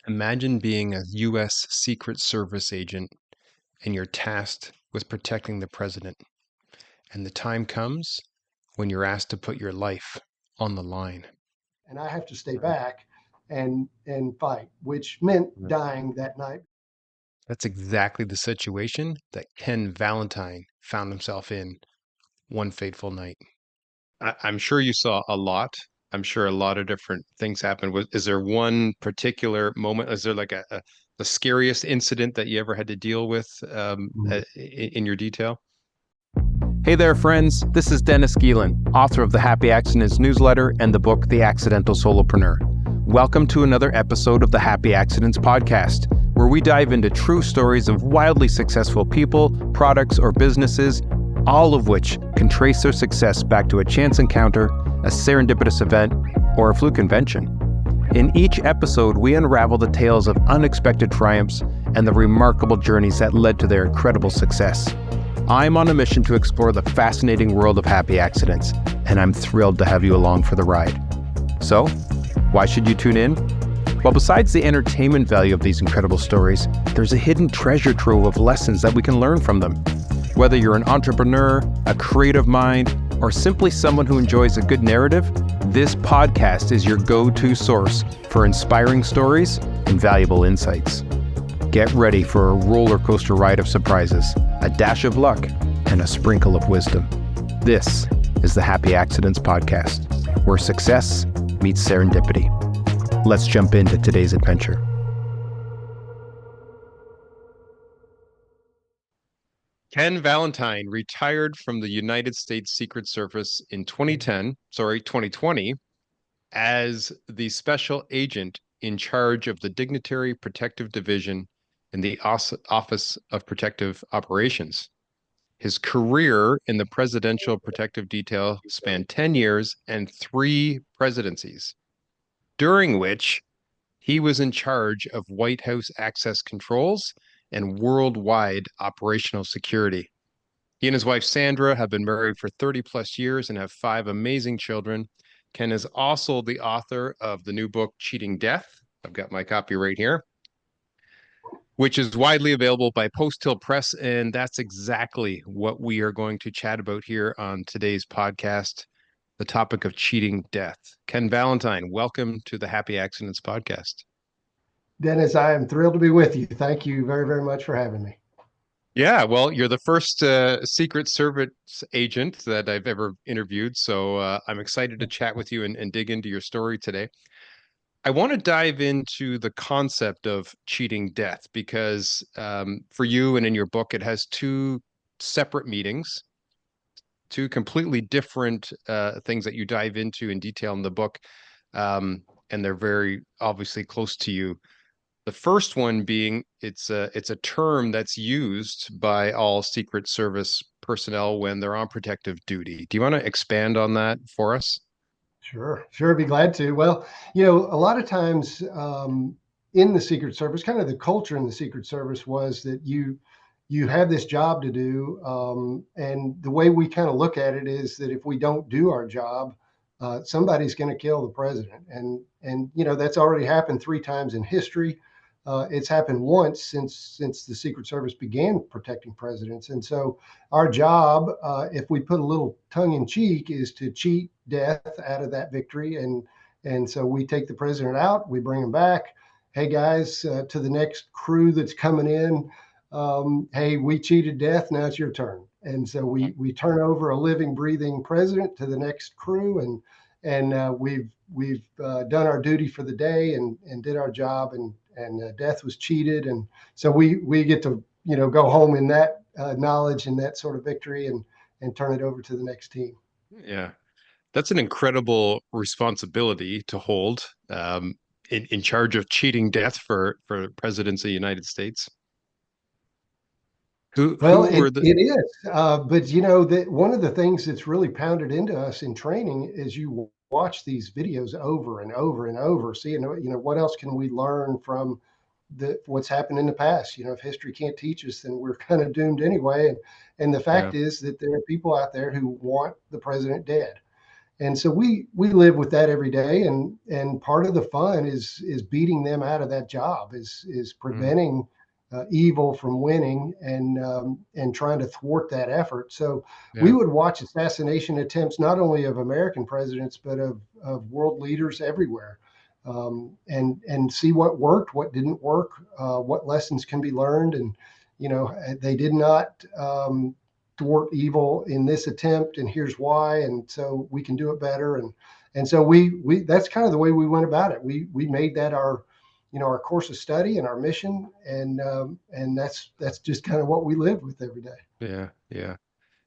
Imagine being a U.S. Secret Service agent and you're tasked with protecting the president. And the time comes when you're asked to put your life on the line. And I have to stay back and fight, which meant dying that night. That's exactly the situation that Ken Valentine found himself in one fateful night. I'm sure you saw a lot. I'm sure a lot of different things happened. Is there one particular moment? Is there like the scariest incident that you ever had to deal with in your detail? Hey there, friends. This is Dennis Geelen, author of the Happy Accidents newsletter and the book The Accidental Solopreneur. Welcome to another episode of the Happy Accidents podcast, where we dive into true stories of wildly successful people, products, or businesses, all of which can trace their success back to a chance encounter, a serendipitous event, or a fluke invention. In each episode, we unravel the tales of unexpected triumphs and the remarkable journeys that led to their incredible success. I'm on a mission to explore the fascinating world of happy accidents, and I'm thrilled to have you along for the ride. So, why should you tune in? Well, besides the entertainment value of these incredible stories, there's a hidden treasure trove of lessons that we can learn from them. Whether you're an entrepreneur, a creative mind, or simply someone who enjoys a good narrative, this podcast is your go-to source for inspiring stories and valuable insights. Get ready for a roller coaster ride of surprises, a dash of luck, and a sprinkle of wisdom. This is the Happy Accidents Podcast, where success meets serendipity. Let's jump into today's adventure. Ken Valentine retired from the United States Secret Service in 2020, as the special agent in charge of the Dignitary Protective Division in the Office of Protective Operations. His career in the Presidential Protective Detail spanned 10 years and 3 presidencies, during which he was in charge of White House access controls and worldwide operational security. He and his wife, Sandra, have been married for 30 plus years and have 5 amazing children. Ken is also the author of the new book, Cheating Death. I've got my copy right here, which is widely available by Post Hill Press. And that's exactly what we are going to chat about here on today's podcast, the topic of cheating death. Ken Valentine, welcome to the Happy Accidents Podcast. Dennis, I am thrilled to be with you. Thank you very, very much for having me. Yeah, well, you're the first Secret Service agent that I've ever interviewed. So I'm excited to chat with you and dig into your story today. I want to dive into the concept of cheating death because for you and in your book, it has 2 separate meetings, 2 completely different things that you dive into in detail in the book. And they're very obviously close to you. The first one being it's a term that's used by all Secret Service personnel when they're on protective duty. Do you want to expand on that for us? Sure, be glad to. Well, a lot of times in the Secret Service, kind of the culture in the Secret Service was that you have this job to do, and the way we kind of look at it is that if we don't do our job, somebody's going to kill the president, and that's already happened 3 times in history. It's happened once since the Secret Service began protecting presidents, and so our job, if we put a little tongue in cheek, is to cheat death out of that victory, and so we take the president out, we bring him back. Hey guys, to the next crew that's coming in, hey, we cheated death. Now it's your turn, and so we turn over a living, breathing president to the next crew, and we've done our duty for the day and did our job, and death was cheated, and so we get to go home in that knowledge and that sort of victory, and turn it over to the next team. Yeah, that's an incredible responsibility to hold, in charge of cheating death for presidents of the United States. Well, Who were the it is, but that one of the things that's really pounded into us in training is you watch these videos over and over and over, seeing what else can we learn from what's happened in the past. If history can't teach us, then we're kind of doomed anyway. And the yeah, fact is that there are people out there who want the president dead. And so we live with that every day, and part of the fun is beating them out of that job, is preventing evil from winning, and trying to thwart that effort. So we Yeah. would watch assassination attempts not only of American presidents but of world leaders everywhere, and see what worked, what didn't work, what lessons can be learned, and they did not thwart evil in this attempt, and here's why, and so we can do it better. And so we that's kind of the way we went about it. We made that our course of study and our mission, and that's just kind of what we live with every day. Yeah. Yeah.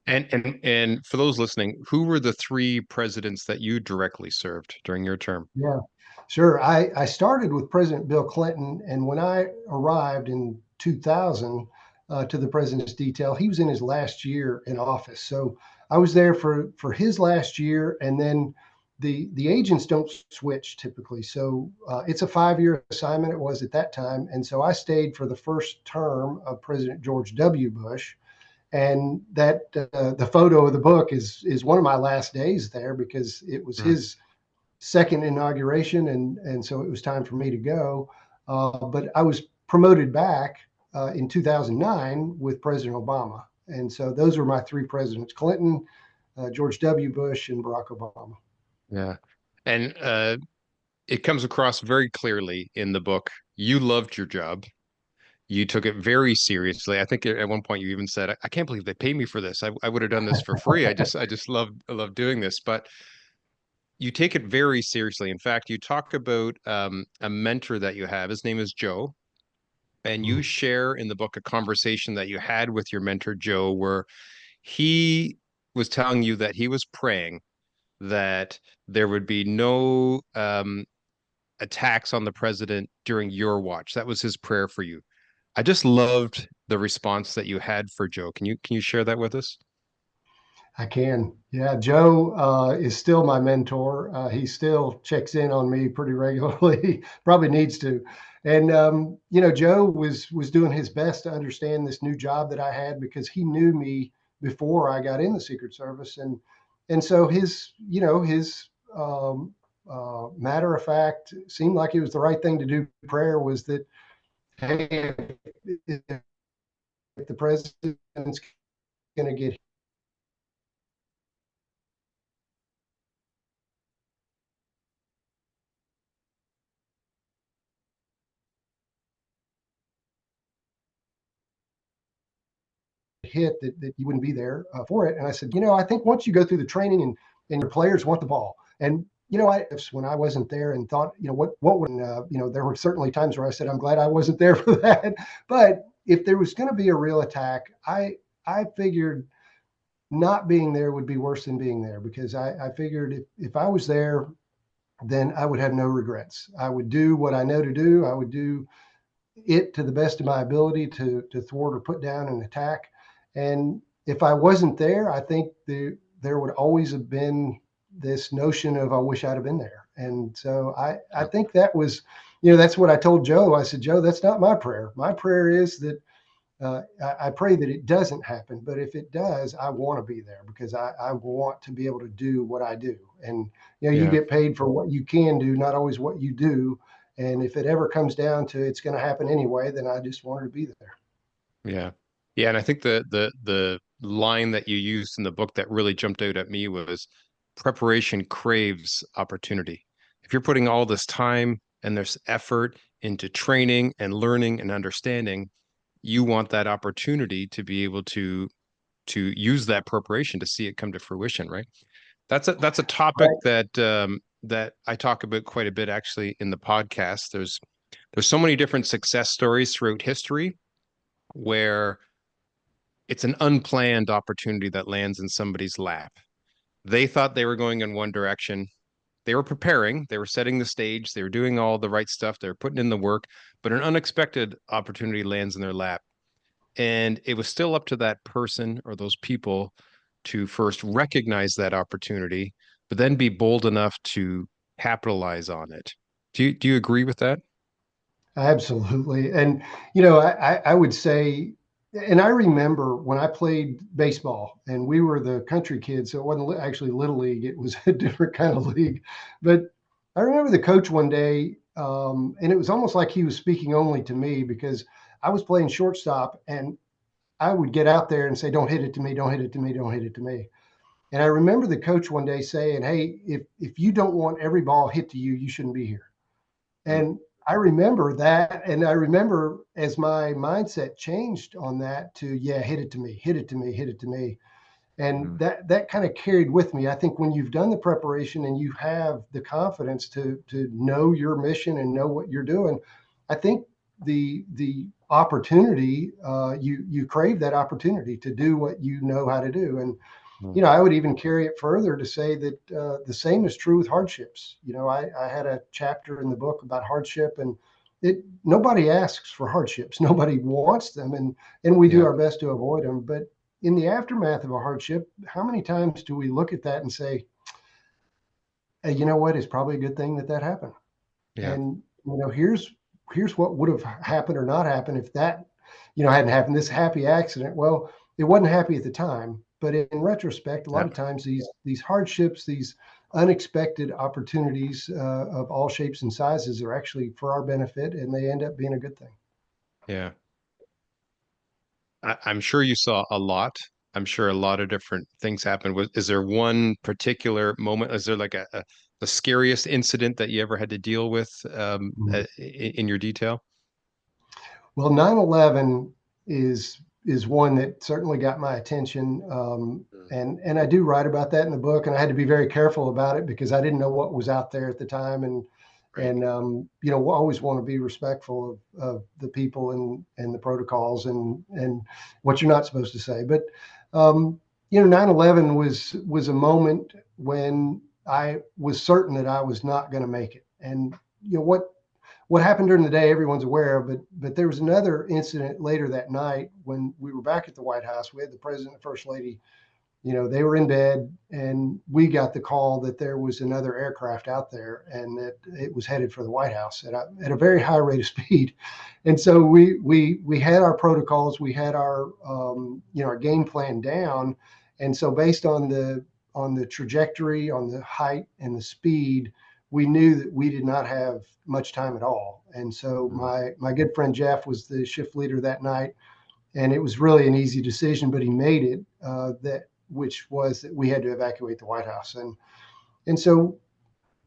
And for those listening, who were the three presidents that you directly served during your term? Yeah, sure. I started with President Bill Clinton, and when I arrived in 2000 to the president's detail, he was in his last year in office. So I was there for his last year, and then the agents don't switch typically. So it's a 5-year assignment. It was at that time, and so I stayed for the first term of President George W. Bush. And that the photo of the book is one of my last days there, because it was Mm. his second inauguration, and so it was time for me to go. But I was promoted back in 2009 with President Obama, and so those were my three presidents: Clinton, George W. Bush, and Barack Obama. Yeah. And it comes across very clearly in the book. You loved your job. You took it very seriously. I think at one point you even said, I can't believe they pay me for this. I would have done this for free. I just love doing this." But you take it very seriously. In fact, you talk about a mentor that you have. His name is Joe. And you share in the book a conversation that you had with your mentor, Joe, where he was telling you that he was praying that there would be no attacks on the president during your watch. That was his prayer for you. I just loved the response that you had for Joe. Can you share that with us? I can. Yeah, Joe is still my mentor. He still checks in on me pretty regularly. Probably needs to. And Joe was doing his best to understand this new job that I had, because he knew me before I got in the Secret Service, and so his matter of fact, seemed like it was the right thing to do. Prayer was that, hey, if the president's going to get hit, that you wouldn't be there for it. And I said, I think once you go through the training, and your players want the ball. And when I wasn't there and thought, what would, there were certainly times where I said, I'm glad I wasn't there for that. But if there was going to be a real attack, I figured not being there would be worse than being there, because I figured if I was there, then I would have no regrets. I would do what I know to do. I would do it to the best of my ability to thwart or put down an attack. And if I wasn't there, I think there would always have been this notion of, I wish I'd have been there. And so I think that was, that's what I told Joe. I said, Joe, that's not my prayer. My prayer is that I pray that it doesn't happen. But if it does, I want to be there, because I want to be able to do what I do. And, you get paid for what you can do, not always what you do. And if it ever comes down to it's going to happen anyway, then I just wanted to be there. Yeah. Yeah, and I think the line that you used in the book that really jumped out at me was preparation craves opportunity. If you're putting all this time and there's effort into training and learning and understanding, you want that opportunity to be able to use that preparation to see it come to fruition, right? That's a topic Right. that I talk about quite a bit actually in the podcast. There's so many different success stories throughout history where it's an unplanned opportunity that lands in somebody's lap. They thought they were going in one direction. They were preparing, they were setting the stage, they were doing all the right stuff, they were putting in the work, but an unexpected opportunity lands in their lap. And it was still up to that person or those people to first recognize that opportunity, but then be bold enough to capitalize on it. Do you agree with that? Absolutely. And, I would say, and I remember when I played baseball, and we were the country kids, so it wasn't actually Little League. It was a different kind of league. But I remember the coach one day, and it was almost like he was speaking only to me, because I was playing shortstop, and I would get out there and say, "Don't hit it to me, don't hit it to me, don't hit it to me." And I remember the coach one day saying, "Hey, if you don't want every ball hit to you, you shouldn't be here." And I remember that. And I remember as my mindset changed on that to, yeah, hit it to me, hit it to me, hit it to me. And that kind of carried with me. I think when you've done the preparation and you have the confidence to know your mission and know what you're doing, I think the opportunity, you crave that opportunity to do what you know how to do. And I would even carry it further to say that the same is true with hardships. I had a chapter in the book about hardship, and nobody asks for hardships. Nobody wants them, and we do our best to avoid them. But in the aftermath of a hardship, how many times do we look at that and say, hey, you know what? It's probably a good thing that happened. Yeah. And here's what would have happened or not happened if that hadn't happened. This happy accident. Well, it wasn't happy at the time, but in retrospect, a lot of times these hardships, these unexpected opportunities of all shapes and sizes are actually for our benefit, and they end up being a good thing. Yeah. I'm sure you saw a lot. I'm sure a lot of different things happened. Is there one particular moment? Is there like the scariest incident that you ever had to deal with in your detail? Well, 9/11 is one that certainly got my attention. And I do write about that in the book, and I had to be very careful about it because I didn't know what was out there at the time. And always want to be respectful of the people and the protocols and what you're not supposed to say. But 9/11 was a moment when I was certain that I was not going to make it. And what happened during the day, everyone's aware of, but there was another incident later that night when we were back at the White House. We had the president and first lady, they were in bed, and we got the call that there was another aircraft out there and that it was headed for the White House at a very high rate of speed. And so we had our protocols, we had our our game plan down. And so based on the trajectory, on the height and the speed, we knew that we did not have much time at all. And so my good friend Jeff was the shift leader that night, and it was really an easy decision, but he made it, which was that we had to evacuate the White House. And so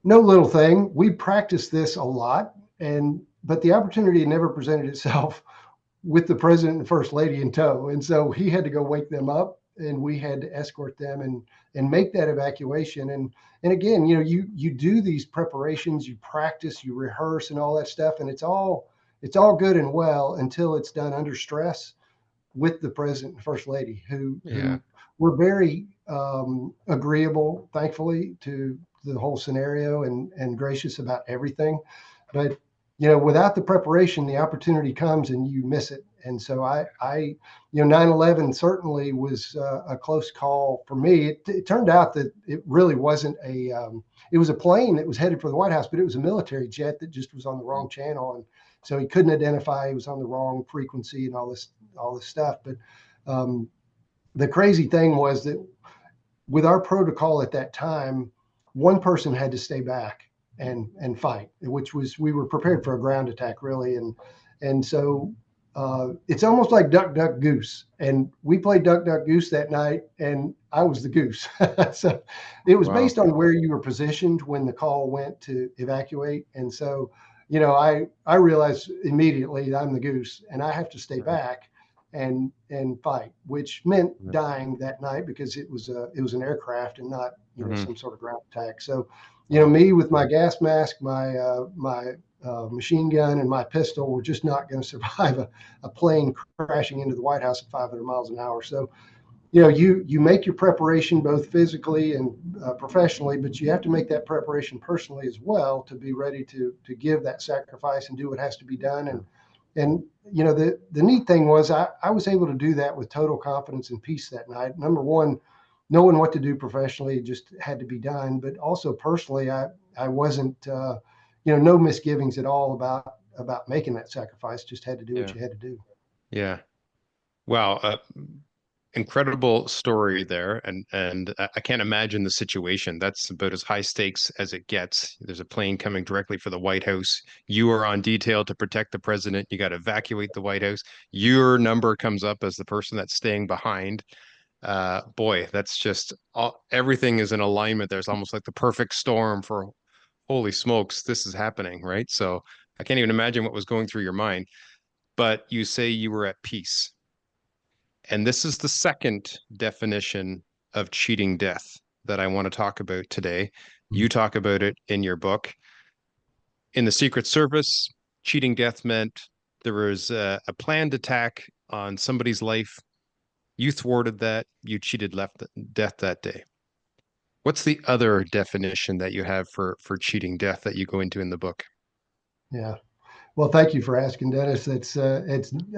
no little thing. We practiced this a lot, but the opportunity never presented itself with the president and first lady in tow. And so he had to go wake them up, and we had to escort them and make that evacuation. And again, you do these preparations, you practice, you rehearse and all that stuff. And it's all good and well until it's done under stress with the president and first lady who were very agreeable, thankfully, to the whole scenario and gracious about everything. But without the preparation, the opportunity comes and you miss it. And so I 9/11 certainly was a close call for me. It turned out that it really wasn't it was a plane that was headed for the White House, but it was a military jet that just was on the wrong channel. And so he couldn't identify, he was on the wrong frequency and all this stuff. But the crazy thing was that with our protocol at that time, one person had to stay back and fight, which was, we were prepared for a ground attack, really. And so it's almost like duck, duck, goose. And we played duck, duck, goose that night, and I was the goose. So it was based on where you were positioned when the call went to evacuate. And so, I realized immediately that I'm the goose and I have to stay back and fight, which meant dying that night because it was an aircraft and not, some sort of ground attack. So, me with my gas mask, my machine gun and my pistol were just not going to survive a plane crashing into the White House at 500 miles an hour. So, you make your preparation both physically and professionally, but you have to make that preparation personally as well to be ready to give that sacrifice and do what has to be done. And the neat thing was I was able to do that with total confidence and peace that night. Number one, knowing what to do professionally, it just had to be done. But also personally, I wasn't, no misgivings at all about making that sacrifice. Just had to do what you had to do. Yeah. Wow, incredible story there, and I can't imagine the situation. That's about as high stakes as it gets. There's a plane coming directly for the White House. You are on detail to protect the president. You got to evacuate the White House. Your number comes up as the person that's staying behind. Boy, that's just everything is in alignment. There's almost like the perfect storm for holy smokes, this is happening, right? So I can't even imagine what was going through your mind. But you say you were at peace. And this is the second definition of cheating death that I want to talk about today. You talk about it in your book. In the Secret Service, cheating death meant there was a planned attack on somebody's life. You thwarted that. You cheated death that day. What's the other definition that you have for cheating death that you go into in the book? Yeah. Well, thank you for asking, Dennis. It's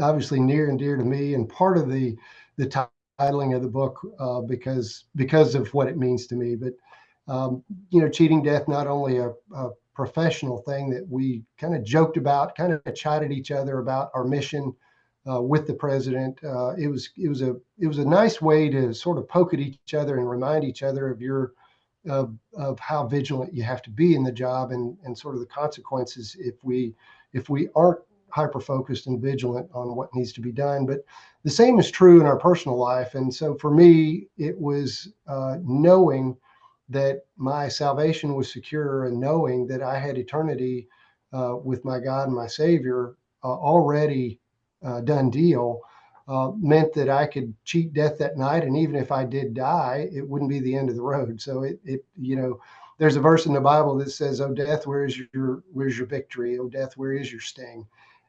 obviously near and dear to me, and part of the titling of the book because of what it means to me. But cheating death, not only a professional thing that we kind of joked about, kind of chided each other about our mission with the president. It was a nice way to sort of poke at each other and remind each other of how vigilant you have to be in the job, and sort of the consequences if we aren't hyper focused and vigilant on what needs to be done. But the same is true in our personal life. And so for me, it was knowing that my salvation was secure, and knowing that I had eternity with my God and my Savior already done deal. Meant that I could cheat death that night, and even if I did die, it wouldn't be the end of the road. So there's a verse in the Bible that says, "Oh death, where's your victory? Oh death, where is your sting?"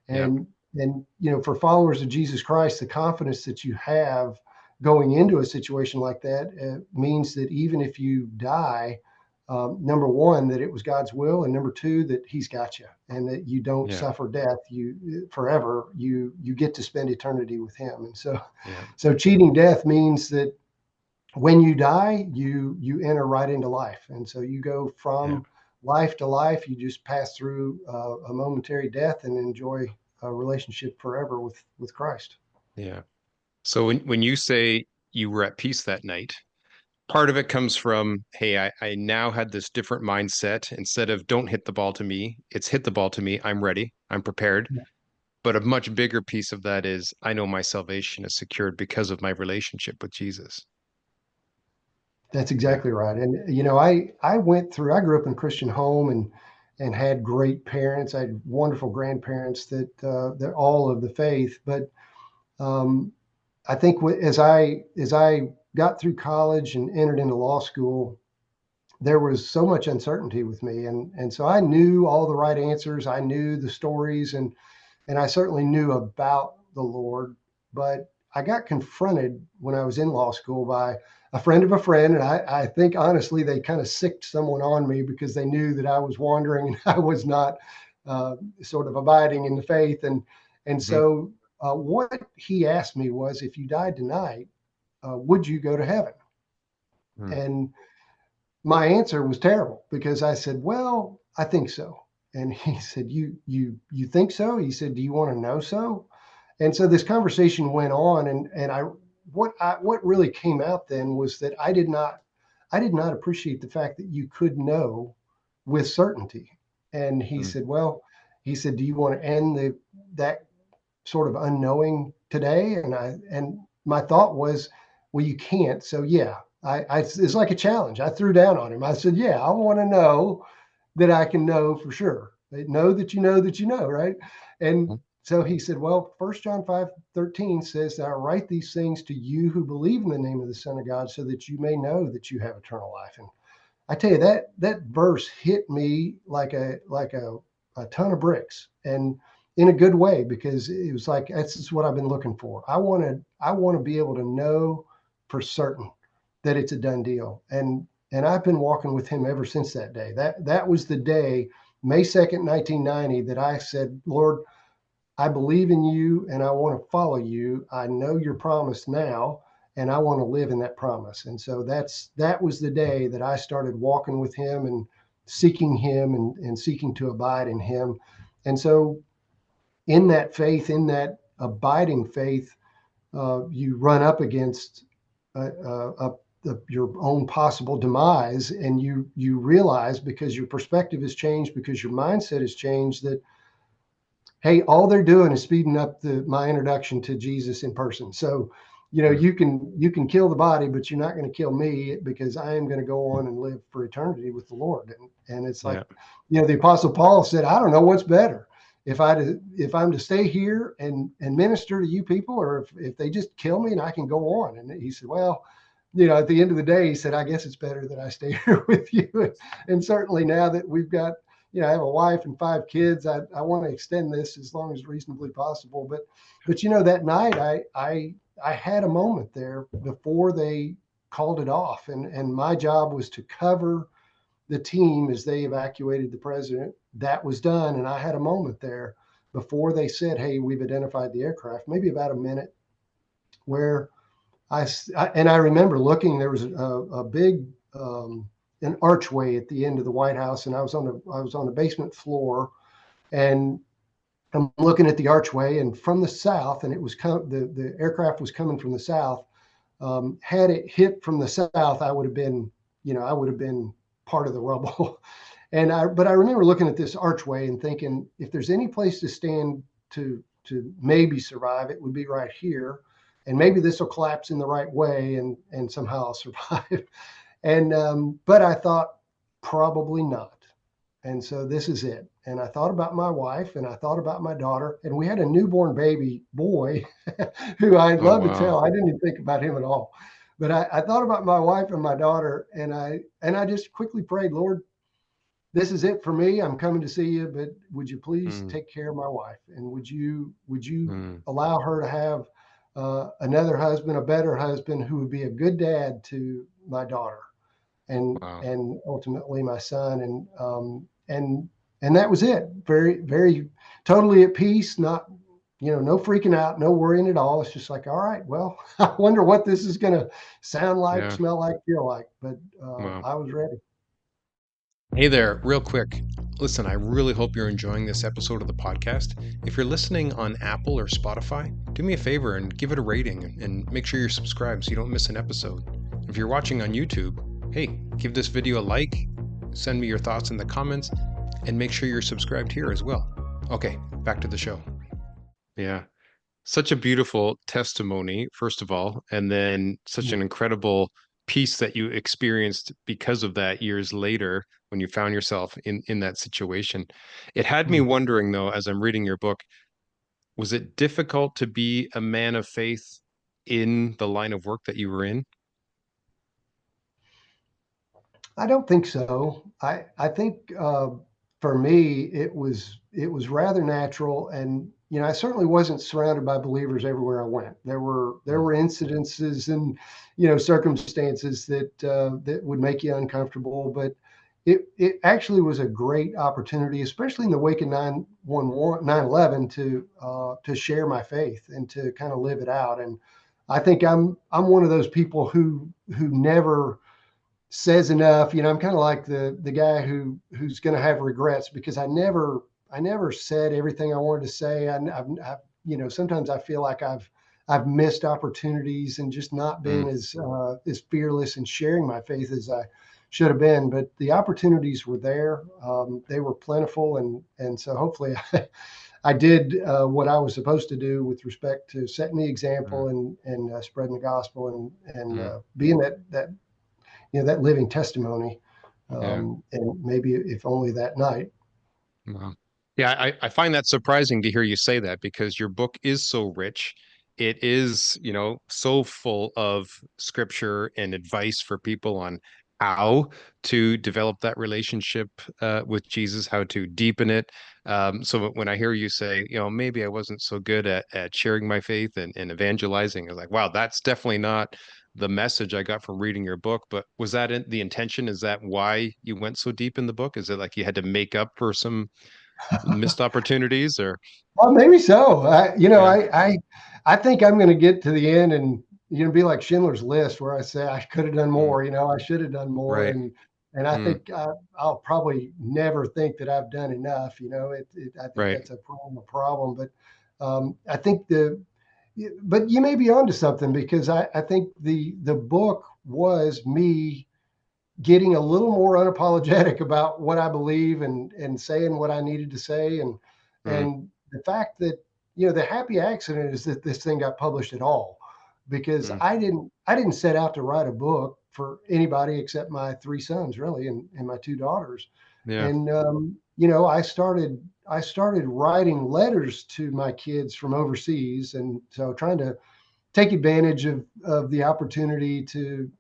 Yeah. And for followers of Jesus Christ, the confidence that you have going into a situation like that means that even if you die, number one, that it was God's will, and number two, that He's got you, and that you don't Yeah. suffer death you forever. You get to spend eternity with Him. And so, Yeah. so cheating death means that when you die, you enter right into life, and so you go Yeah. from life to life. You just pass through a momentary death and enjoy a relationship forever with Christ. Yeah. So when you say you were at peace that night, part of it comes from, hey, I now had this different mindset. Instead of don't hit the ball to me, it's hit the ball to me. I'm ready. I'm prepared. But a much bigger piece of that is I know my salvation is secured because of my relationship with Jesus. That's Yeah. exactly right. And I grew up in a Christian home, and had great parents. I had wonderful grandparents that they're all of the faith. But um, I think as I got through college and entered into law school, there was so much uncertainty with me, and so I knew all the right answers. I knew the stories, and I certainly knew about the Lord. But I got confronted when I was in law school by a friend of a friend. And I think honestly, they kind of sicked someone on me because they knew that I was wandering and I was not sort of abiding in the faith. And Hmm. so what he asked me was, if you died tonight, would you go to heaven? Hmm. And my answer was terrible, because I said, well, I think so. And he said, you think so? He said, do you want to know so? And so this conversation went on, and what really came out then was that I did not appreciate the fact that you could know with certainty. And he Hmm. said, well, he said, do you want to end that sort of unknowing today? And my thought was, well, you can't. So yeah, it's like a challenge. I threw down on him. I said, yeah, I want to know that I can know for sure. Know that you know, right? And so he said, well, 1 John 5:13 says that I write these things to you who believe in the name of the Son of God, so that you may know that you have eternal life. And I tell you, that verse hit me like a ton of bricks, and in a good way, because it was like, that's just what I've been looking for. I want to be able to know for certain that it's a done deal. And I've been walking with Him ever since that day. That was the day, May 2nd, 1990, that I said, Lord, I believe in you and I want to follow you. I know your promise now, and I want to live in that promise. And so that was the day that I started walking with Him and seeking Him, and seeking to abide in Him. And so in that faith, in that abiding faith, you run up against your own possible demise, and you realize, because your perspective has changed, because your mindset has changed, that hey, all they're doing is speeding up my introduction to Jesus in person. So, you can kill the body, but you're not going to kill me, because I am going to go on and live for eternity with the Lord. And it's like, the Apostle Paul said, I don't know what's better, if I'm to stay here and minister to you people, or if they just kill me and I can go on. And he said, well, at the end of the day, he said, I guess it's better that I stay here with you. And certainly now that we've got, I have a wife and 5 kids, I want to extend this as long as reasonably possible. But that night I had a moment there before they called it off, and my job was to cover the team as they evacuated the president. That was done, and I had a moment there before they said, hey, we've identified the aircraft, maybe about a minute, where I remember looking. There was a big an archway at the end of the White House, and I was on the basement floor, and I'm looking at the archway, and from the south, and it was the aircraft was coming from the south. Had it hit from the south, I would have been part of the rubble. But I remember looking at this archway and thinking, if there's any place to stand to maybe survive, it would be right here. And maybe this will collapse in the right way, and somehow I'll survive. But I thought, probably not. And so this is it. And I thought about my wife, and I thought about my daughter, and we had a newborn baby boy who I'd love to tell. I didn't even think about him at all. But I thought about my wife and my daughter, and I just quickly prayed, Lord, this is it for me. I'm coming to see you, but would you please take care of my wife? And would you allow her to have another husband, a better husband, who would be a good dad to my daughter, and ultimately my son, and that was it. Very, very totally at peace. Not, no freaking out, no worrying at all. It's just like, all right, well, I wonder what this is going to sound like, smell like, feel like. But I was ready. Hey there, real quick. Listen, I really hope you're enjoying this episode of the podcast. If you're listening on Apple or Spotify, do me a favor and give it a rating, and make sure you're subscribed so you don't miss an episode. If you're watching on YouTube, hey, give this video a like, send me your thoughts in the comments, and make sure you're subscribed here as well. Okay, back to the show. Yeah, such a beautiful testimony, first of all, and then such an incredible peace that you experienced because of that years later when you found yourself in that situation. It had me wondering, though, as I'm reading your book, was it difficult to be a man of faith in the line of work that you were in? I don't think so. I think for me it was rather natural, and I certainly wasn't surrounded by believers everywhere I went. There were incidences and circumstances that would make you uncomfortable, but it actually was a great opportunity, especially in the wake of 9/11, to share my faith and to kind of live it out. And I think I'm one of those people who never says enough. I'm kind of like the guy who's going to have regrets, because I never said everything I wanted to say. I've sometimes I feel like I've missed opportunities and just not been as fearless in sharing my faith as I should have been. But the opportunities were there. They were plentiful, and so hopefully I did what I was supposed to do with respect to setting the example and spreading the gospel and being that that living testimony. And maybe if only that night. Wow. Yeah, I find that surprising to hear you say that, because your book is so rich. It is, so full of scripture and advice for people on how to develop that relationship with Jesus, how to deepen it. So when I hear you say, maybe I wasn't so good at sharing my faith and evangelizing, I was like, wow, that's definitely not the message I got from reading your book. But was that the intention? Is that why you went so deep in the book? Is it like you had to make up for some missed opportunities, or? Well, maybe so. I think I'm going to get to the end and be like Schindler's List, where I say I could have done more. I should have done more, Right. and I think I'll probably never think that I've done enough. I think that's a problem. But I think but you may be onto something, because I think the book was me getting a little more unapologetic about what I believe, and saying what I needed to say. Mm, And the fact that, the happy accident is that this thing got published at all, because mm, I didn't set out to write a book for anybody except my three sons, really, and my two daughters. yeah. And I started writing letters to my kids from overseas, and so trying to take advantage of the opportunity to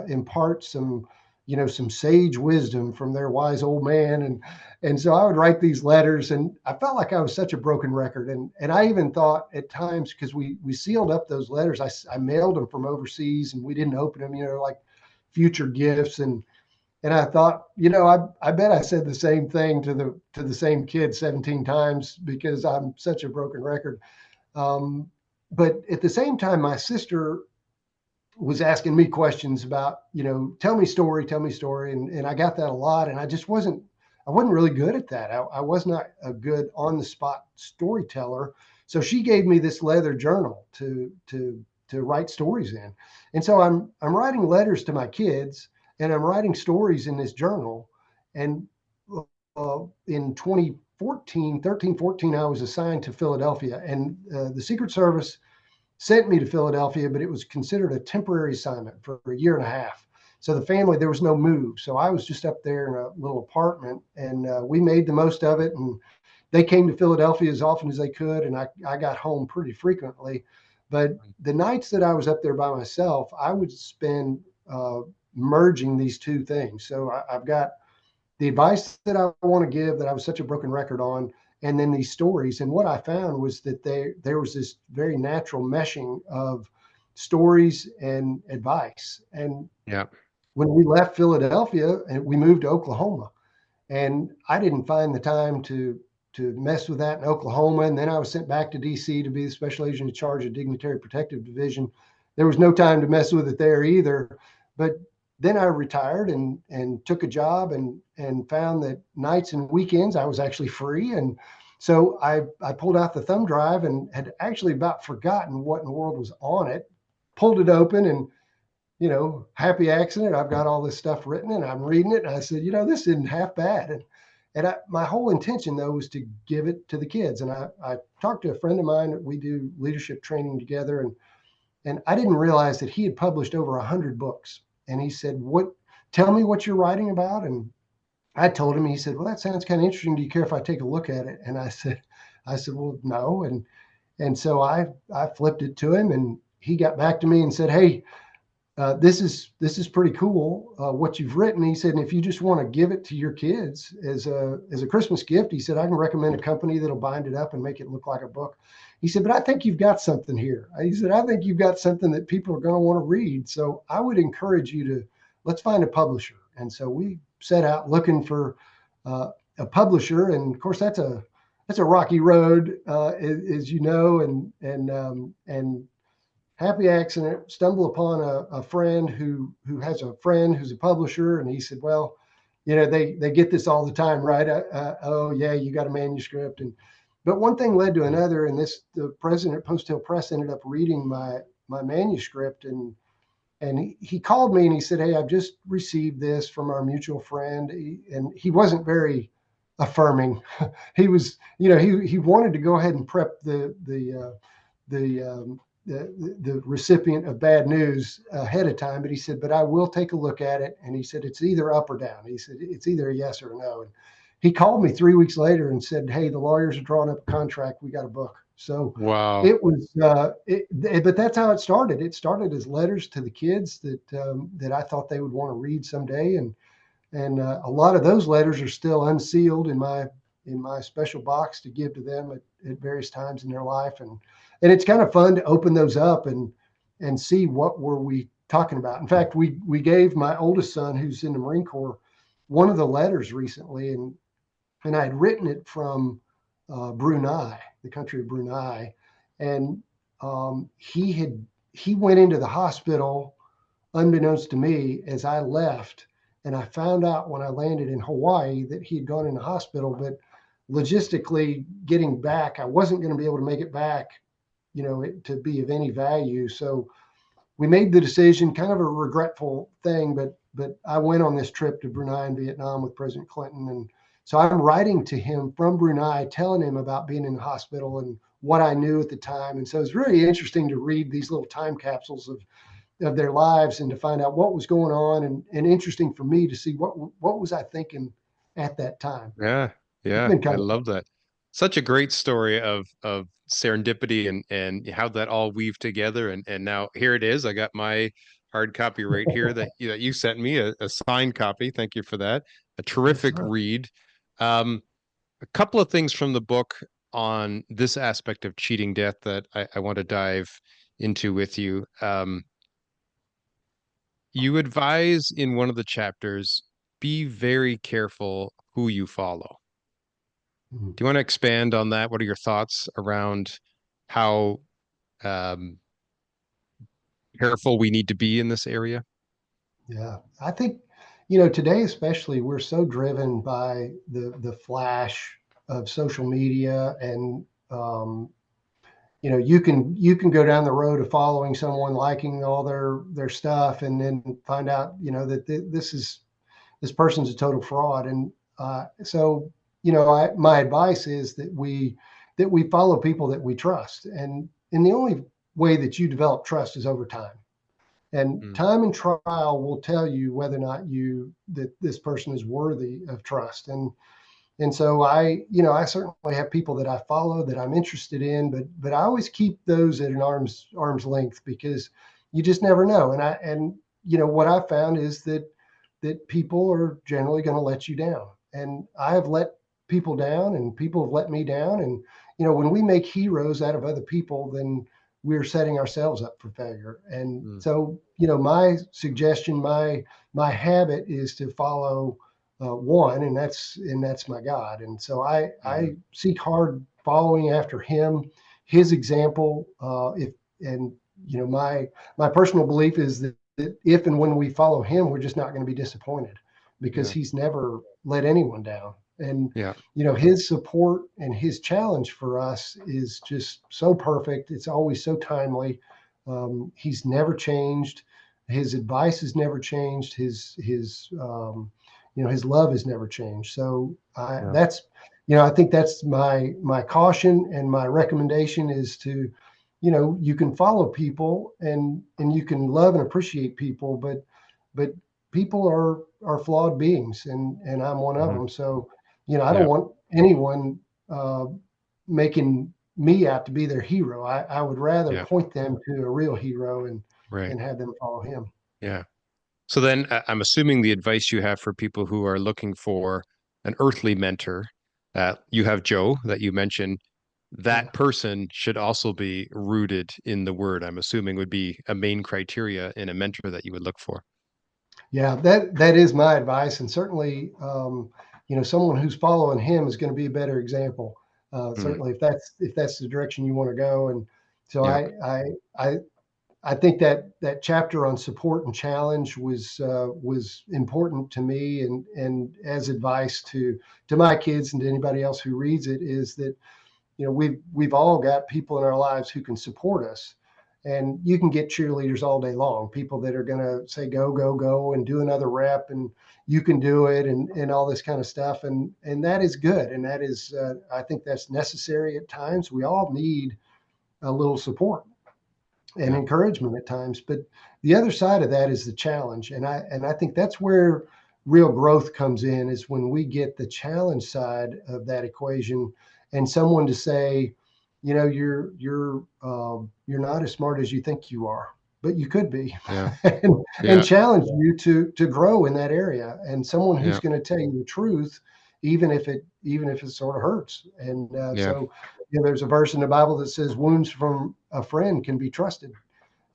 impart some sage wisdom from their wise old man. And so I would write these letters, and I felt like I was such a broken record. And I even thought at times, because we sealed up those letters, I mailed them from overseas, and we didn't open them, like future gifts. And I thought, I bet I said the same thing to the same kid 17 times, because I'm such a broken record. Um, but at the same time, my sister was asking me questions about, tell me story, tell me story. And I got that a lot. And I wasn't really good at that. I was not a good on the spot storyteller. So she gave me this leather journal to write stories in. And so I'm writing letters to my kids, and I'm writing stories in this journal. And in 2014, I was assigned to Philadelphia, and the Secret Service sent me to Philadelphia, but it was considered a temporary assignment for a year and a half. So the family, there was no move. So I was just up there in a little apartment, and we made the most of it. And they came to Philadelphia as often as they could, and I got home pretty frequently. But the nights that I was up there by myself, I would spend merging these two things. So I've got the advice that I want to give, that I was such a broken record on, and then these stories. And what I found was that there was this very natural meshing of stories and advice. And Yeah. when we left Philadelphia and we moved to Oklahoma, and I didn't find the time to mess with that in Oklahoma. And then I was sent back to DC to be the special agent in charge of Dignitary Protective Division. There was no time to mess with it there either. But then I retired and took a job, and found that nights and weekends I was actually free. And so I pulled out the thumb drive, and had actually about forgotten what in the world was on it, pulled it open, and happy accident, I've got all this stuff written, and I'm reading it, and I said, this isn't half bad. And my whole intention, though, was to give it to the kids. And I talked to a friend of mine that we do leadership training together, and I didn't realize that he had published over 100 books. And he said, tell me what you're writing about. And I told him. He said, well, that sounds kind of interesting. Do you care if I take a look at it? And I said, well, no. And so I flipped it to him, and he got back to me and said, hey, this is pretty cool, what you've written. He said, and if you just want to give it to your kids as a Christmas gift, he said, I can recommend a company that'll bind it up and make it look like a book. He said, but I think you've got something here. He said, I think you've got something that people are going to want to read. So I would encourage you to, let's find a publisher. And so we set out looking for a publisher. And of course, that's a rocky road, as you know, and happy accident, stumble upon a friend who has a friend who's a publisher. And he said, well, they get this all the time, right? Oh yeah, you got a manuscript. But one thing led to another. And the president of Post Hill Press ended up reading my manuscript. And he called me, and he said, hey, I've just received this from our mutual friend. And he wasn't very affirming. He was, he wanted to go ahead and prep the recipient of bad news ahead of time. But he said, but I will take a look at it. And he said, it's either up or down. He said, it's either a yes or a no. And he called me 3 weeks later and said, hey, the lawyers are drawing up a contract. We got a book. So Wow. it was, but that's how it started. It started as letters to the kids that I thought they would want to read someday. And a lot of those letters are still unsealed in my special box to give to them at various times in their life. And it's kind of fun to open those up and see what were we talking about. In fact, we gave my oldest son, who's in the Marine Corps, one of the letters recently, and I had written it from Brunei, the country of Brunei. And he went into the hospital unbeknownst to me as I left. And I found out when I landed in Hawaii that he had gone in the hospital. But logistically getting back, I wasn't going to be able to make it back to be of any value. So we made the decision, kind of a regretful thing, but I went on this trip to Brunei and Vietnam with President Clinton. And so I'm writing to him from Brunei, telling him about being in the hospital and what I knew at the time. And so it's really interesting to read these little time capsules of their lives and to find out what was going on, and interesting for me to see what was I thinking at that time. Yeah, It's yeah, been I kind of love that. Such a great story of serendipity and how that all weaved together. And now here it is. I got my hard copy right here that you sent me, a signed copy. Thank you for that. A yes, terrific sir. read. A couple of things from the book on this aspect of cheating death that I want to dive into with you. You advise in one of the chapters, be very careful who you follow. Mhm. Do you want to expand on that? What are your thoughts around how um, careful we need to be in this area? Yeah, I think today especially we're so driven by the flash of social media, and you can go down the road of following someone, liking all their stuff, and then find out that this person's a total fraud. And so my advice is that we follow people that we trust, and the only way that you develop trust is over time. And Mm, time and trial will tell you whether or not that this person is worthy of trust. And so I certainly have people that I follow that I'm interested in, but I always keep those at an arm's length, because you just never know. And what I found is that people are generally going to let you down. And I have let people down, and people have let me down. And when we make heroes out of other people, then we're setting ourselves up for failure. And mm, so my suggestion, my habit is to follow one, and that's my God. And so I mhm. I seek hard following after him, his example. If and my personal belief is that if and when we follow him, we're just not going to be disappointed, because Yeah, he's never let anyone down. And yeah, his support and his challenge for us is just so perfect. It's always so timely. He's never changed. His advice has never changed. His love has never changed. So yeah, I think that's my caution, and my recommendation is to, you can follow people, and you can love and appreciate people, but people are flawed beings, and I'm one of mhm, them. So I don't yeah, want anyone uh, making me out to be their hero. I would rather yeah, point them to a real hero, and right. and have them follow him. Yeah. So then I'm assuming the advice you have for people who are looking for an earthly mentor, you have Joe that you mentioned. Yeah. That person should also be rooted in the word, I'm assuming would be a main criteria in a mentor that you would look for. Yeah, that is my advice, and certainly, someone who's following him is going to be a better example. Mm, Certainly, if that's the direction you want to go. And so yeah, I think that chapter on support and challenge was important to me, and as advice to my kids and to anybody else who reads it, is that we've all got people in our lives who can support us. And you can get cheerleaders all day long, people that are going to say go go go and do another rep, and you can do it, and all this kind of stuff. And that is good, and that is I think that's necessary at times. We all need a little support and yeah, encouragement at times. But the other side of that is the challenge. And I think that's where real growth comes in, is when we get the challenge side of that equation, and someone to say, you're not as smart as you think you are, but you could be. yeah, and yeah, challenge you to grow in that area, and someone who's yeah, going to tell you the truth, even if it sort of hurts. And yeah, so there's a verse in the Bible that says wounds from a friend can be trusted.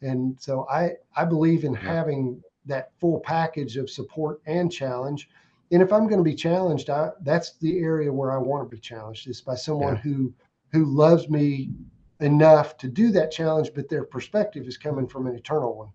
And so I believe in yeah, having that full package of support and challenge. And if I'm going to be challenged, that's the area where I want to be challenged, is by someone yeah, who loves me enough to do that challenge, but their perspective is coming from an eternal one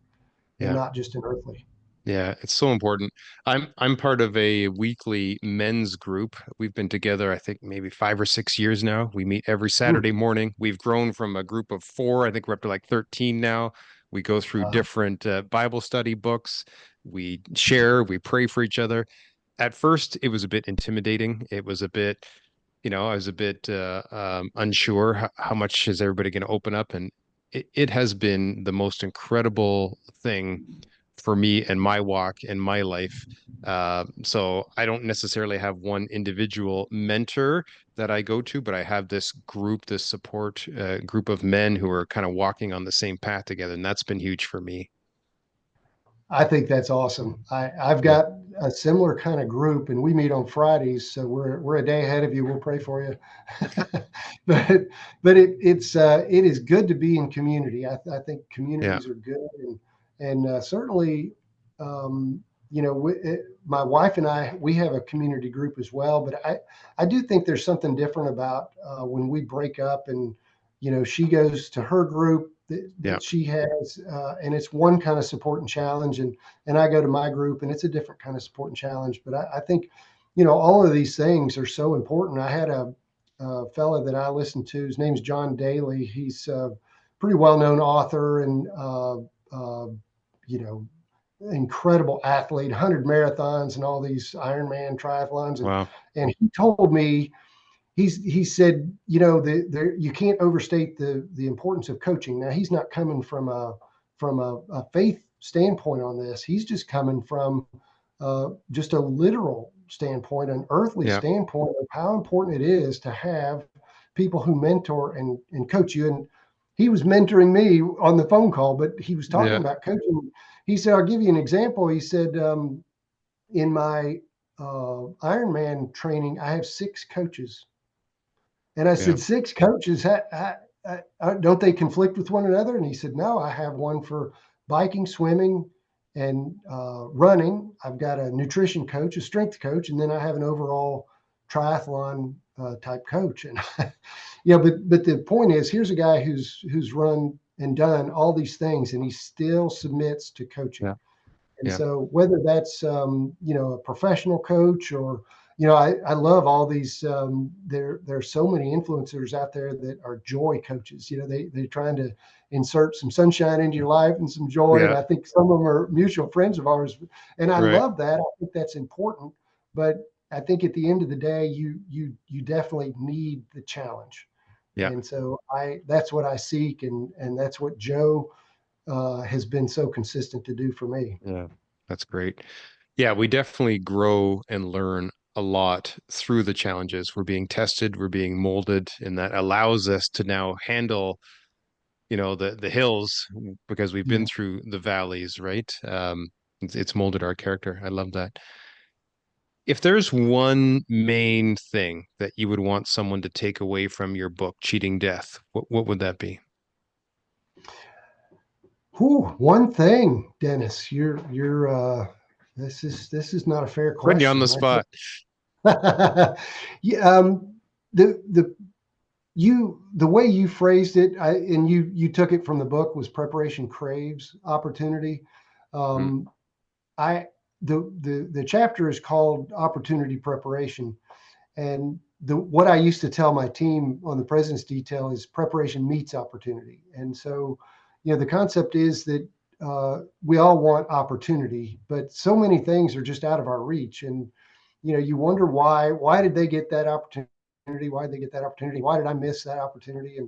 and yeah. not just an earthly. Yeah, it's so important. I'm part of a weekly men's group. We've been together, I think maybe 5 or 6 years now. We meet every Hmm. Saturday morning. We've grown from a group of four. I think we're up to like 13 now. We go through Uh, different Bible study books. We share, we pray for each other. At first, it was a bit intimidating. It was a bit, I was a bit unsure how much is everybody going to open up, and it has been the most incredible thing for me and my walk and my life. So I don't necessarily have one individual mentor that I go to, but I have this group, this support group of men who are kind of walking on the same path together, and that's been huge for me. I think that's awesome. I've Yeah, got a similar kind of group, and we meet on Fridays, so we're a day ahead of you. We'll pray for you. but it is good to be in community. I think yeah, communities are good, and certainly, my wife and we have a community group as well. But I do think there's something different about when we break up, and she goes to her group yeah, that she has, and it's one kind of support and challenge, and I go to my group, and it's a different kind of support and challenge. But I think, all of these things are so important. I had a fella that I listened to. His name's John Daly. He's a pretty well-known author and you know incredible athlete, 100 marathons and all these Ironman triathlons, wow, and he told me he said, you can't overstate the importance of coaching. Now he's not coming from a faith standpoint on this. He's just coming from just a literal standpoint, an earthly yeah, standpoint of how important it is to have people who mentor and coach you. And he was mentoring me on the phone call, but he was talking yeah, about coaching. He said, I'll give you an example. He said, in my Ironman training, I have 6 coaches. And I yeah, said, 6 coaches, don't they conflict with one another? And he said, no, I have one for biking, swimming, and running. I've got a nutrition coach, a strength coach, and then I have an overall triathlon type coach. And but the point is, here's a guy who's run and done all these things, and he still submits to coaching. yeah, And yeah, so whether that's a professional coach or I love all these there's so many influencers out there that are joy coaches. They're trying to insert some sunshine into your life and some joy. And yeah, I think some of them are mutual friends of ours. And I right, love that. I think that's important. But I think at the end of the day, you definitely need the challenge. yeah, And so that's what I seek, and that's what Joe has been so consistent to do for me. yeah. That's great. Yeah, we definitely grow and learn a lot through the challenges. We're being tested, we're being molded, and that allows us to now handle, the hills because we've been Yeah. through the valleys, right? It's molded our character. I love that. If there's one main thing that you would want someone to take away from your book, Cheating Death, what would that be? Whew, one thing, Dennis, this is not a fair Putting you on the question. spot. Yeah, the the way you phrased it, and you took it from the book, was preparation craves opportunity. Mm, Um, I the chapter is called opportunity preparation, and the what I used to tell my team on the President's Detail is preparation meets opportunity. And so, the concept is that we all want opportunity, but so many things are just out of our reach. And you wonder why did they get that opportunity? Why did they get that opportunity? Why did I miss that opportunity?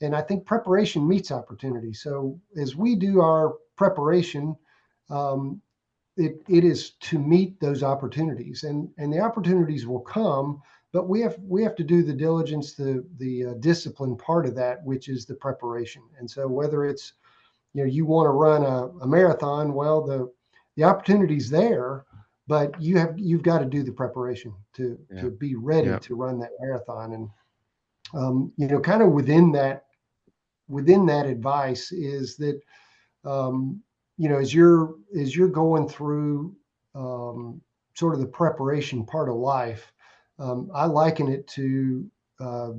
And I think preparation meets opportunity. So as we do our preparation, um, it is to meet those opportunities, and the opportunities will come, but we have to do the diligence, the discipline part of that, which is the preparation. And so whether it's you want to run a marathon, well, the opportunity's there, but you've got to do the preparation to yeah, to be ready yeah, to run that marathon. And kind of within that advice is that as you're going through sort of the preparation part of life, I liken it to uh,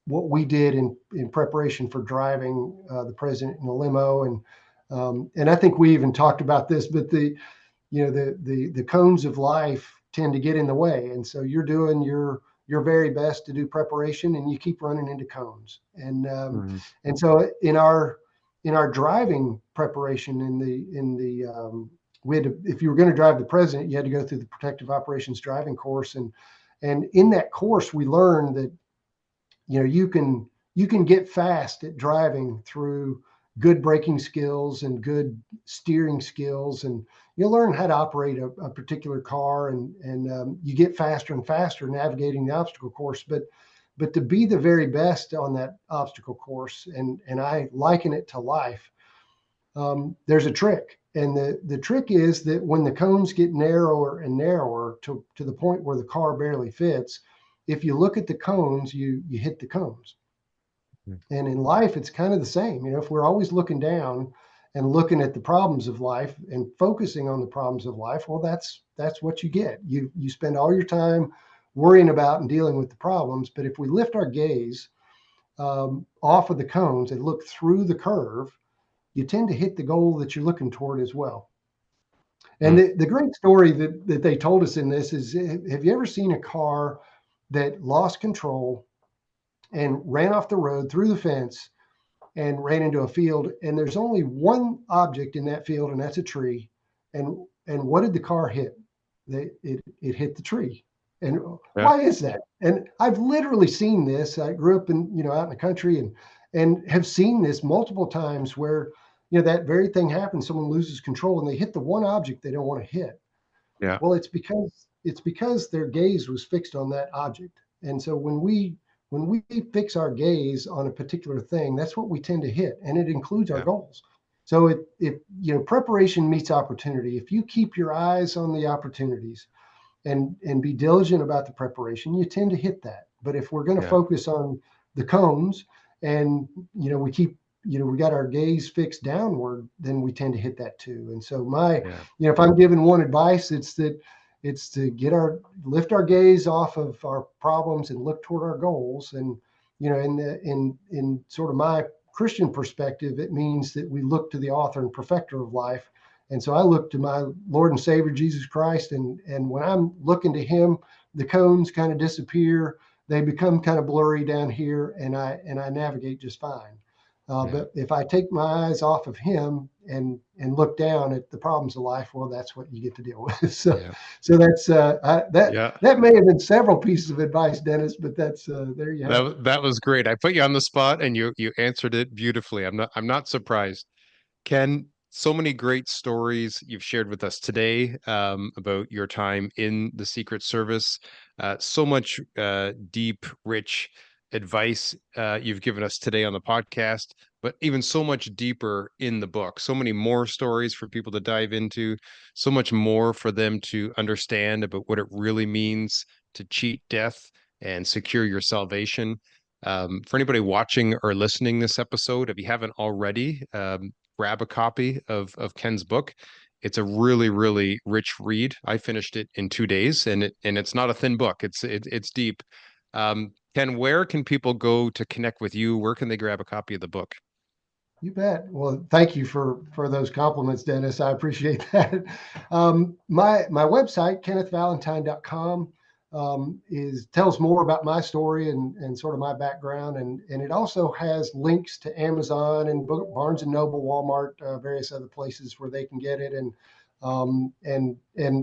what we did in preparation for driving the president in a limo, and I think we even talked about this, but the cones of life tend to get in the way. And so you're doing your very best to do preparation, and you keep running into cones. And so in our driving preparation if you were going to drive the president, you had to go through the protective operations driving course. And in that course, we learned that, you can get fast at driving through good braking skills and good steering skills, and you'll learn how to operate a particular car, and you get faster and faster navigating the obstacle course. But to be the very best on that obstacle course, and I liken it to life, there's a trick. And the trick is that when the cones get narrower and narrower to the point where the car barely fits, if you look at the cones, you hit the cones. And in life, it's kind of the same. If we're always looking down and looking at the problems of life and focusing on the problems of life, well, that's what you get. You spend all your time worrying about and dealing with the problems. But if we lift our gaze off of the cones and look through the curve, you tend to hit the goal that you're looking toward as well. And the great story that they told us in this is, have you ever seen a car that lost control and ran off the road through the fence and ran into a field, and there's only one object in that field, and that's a tree? And what did the car hit? It hit the tree. And why is that? And I've literally seen this. I grew up out in the country, and have seen this multiple times where, that very thing happens. Someone loses control and they hit the one object they don't want to hit. Yeah. Well, it's because their gaze was fixed on that object. And so when we fix our gaze on a particular thing, that's what we tend to hit, and it includes our goals. So if preparation meets opportunity, if you keep your eyes on the opportunities and be diligent about the preparation, you tend to hit that. But if we're going to focus on the cones and, we got our gaze fixed downward, then we tend to hit that too. And so if I'm giving one advice, it's to lift our gaze off of our problems and look toward our goals. And, in sort of my Christian perspective, it means that we look to the author and perfecter of life. And so I look to my Lord and Savior, Jesus Christ. And when I'm looking to him, the cones kind of disappear. They become kind of blurry down here, and I navigate just fine. But if I take my eyes off of him and look down at the problems of life, well, that's what you get to deal with. So that's that may have been several pieces of advice, Dennis, but that's there you have it. That was great. I put you on the spot, and you answered it beautifully. I'm not surprised. Ken, so many great stories you've shared with us today about your time in the Secret Service. So much deep, rich advice you've given us today on the podcast, but even so much deeper in the book. So many more stories for people to dive into, so much more for them to understand about what it really means to cheat death and secure your salvation. For anybody watching or listening this episode, if you haven't already, grab a copy of Ken's book. It's a really, really rich read. I finished it in 2 days, and it's not a thin book. It's deep. Ken, where can people go to connect with you? Where can they grab a copy of the book? You bet. Well, thank you for those compliments, Dennis. I appreciate that. My website, kennethvalentine.com, tells more about my story and sort of my background, and it also has links to Amazon and Barnes and Noble, Walmart, various other places where they can get it. And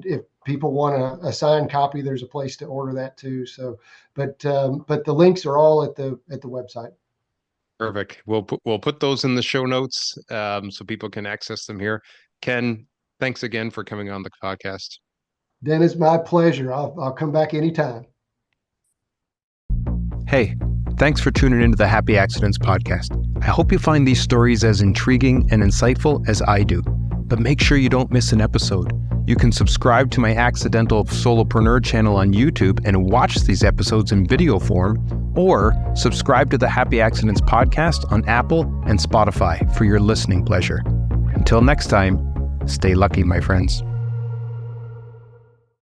if people want a signed copy, there's a place to order that too. So, but the links are all at the website. Perfect. We'll put those in the show notes so people can access them here. Ken, thanks again for coming on the podcast. Dennis, my pleasure. I'll come back anytime. Hey, thanks for tuning into the Happy Accidents podcast. I hope you find these stories as intriguing and insightful as I do. But make sure you don't miss an episode. You can subscribe to my Accidental Solopreneur channel on YouTube and watch these episodes in video form, or subscribe to the Happy Accidents podcast on Apple and Spotify for your listening pleasure. Until next time, stay lucky, my friends.